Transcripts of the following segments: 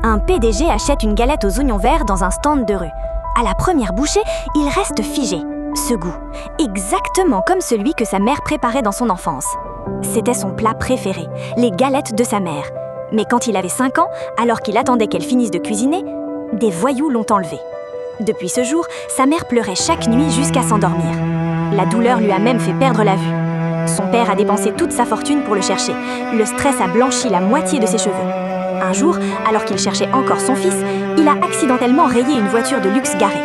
Un PDG achète une galette aux oignons verts dans un stand de rue. À la première bouchée, il reste figé. Ce goût, exactement comme celui que sa mère préparait dans son enfance. C'était son plat préféré, les galettes de sa mère. Mais quand il avait 5 ans, alors qu'il attendait qu'elle finisse de cuisiner, des voyous l'ont enlevé. Depuis ce jour, sa mère pleurait chaque nuit jusqu'à s'endormir. La douleur lui a même fait perdre la vue. Son père a dépensé toute sa fortune pour le chercher. Le stress a blanchi la moitié de ses cheveux. Un jour, alors qu'il cherchait encore son fils, il a accidentellement rayé une voiture de luxe garée.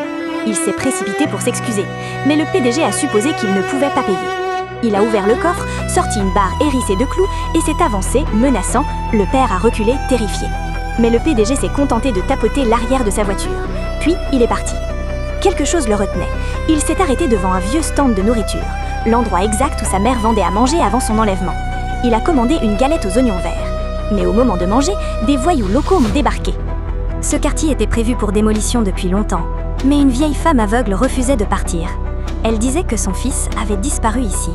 Il s'est précipité pour s'excuser, mais le PDG a supposé qu'il ne pouvait pas payer. Il a ouvert le coffre, sorti une barre hérissée de clous et s'est avancé, menaçant. Le père a reculé, terrifié. Mais le PDG s'est contenté de tapoter l'arrière de sa voiture. Puis, il est parti. Quelque chose le retenait. Il s'est arrêté devant un vieux stand de nourriture, l'endroit exact où sa mère vendait à manger avant son enlèvement. Il a commandé une galette aux oignons verts. Mais au moment de manger, des voyous locaux ont débarqué. Ce quartier était prévu pour démolition depuis longtemps, mais une vieille femme aveugle refusait de partir. Elle disait que son fils avait disparu ici,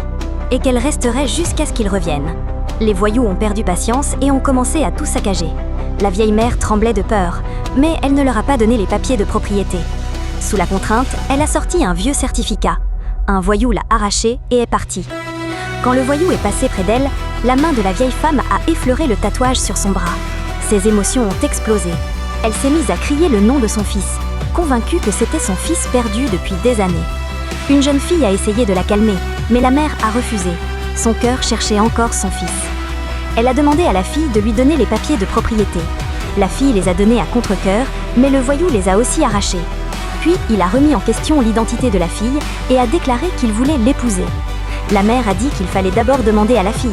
et qu'elle resterait jusqu'à ce qu'il revienne. Les voyous ont perdu patience et ont commencé à tout saccager. La vieille mère tremblait de peur, mais elle ne leur a pas donné les papiers de propriété. Sous la contrainte, elle a sorti un vieux certificat. Un voyou l'a arraché et est parti. Quand le voyou est passé près d'elle, la main de la vieille femme a effleuré le tatouage sur son bras. Ses émotions ont explosé. Elle s'est mise à crier le nom de son fils, convaincue que c'était son fils perdu depuis des années. Une jeune fille a essayé de la calmer, mais la mère a refusé. Son cœur cherchait encore son fils. Elle a demandé à la fille de lui donner les papiers de propriété. La fille les a donnés à contre-cœur, mais le voyou les a aussi arrachés. Puis, il a remis en question l'identité de la fille et a déclaré qu'il voulait l'épouser. La mère a dit qu'il fallait d'abord demander à la fille.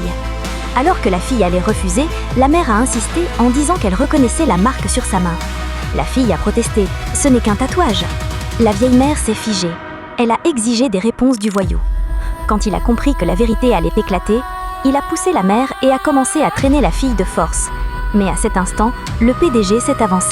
Alors que la fille allait refuser, la mère a insisté en disant qu'elle reconnaissait la marque sur sa main. La fille a protesté, ce n'est qu'un tatouage. La vieille mère s'est figée. Elle a exigé des réponses du voyou. Quand il a compris que la vérité allait éclater, il a poussé la mère et a commencé à traîner la fille de force. Mais à cet instant, le PDG s'est avancé.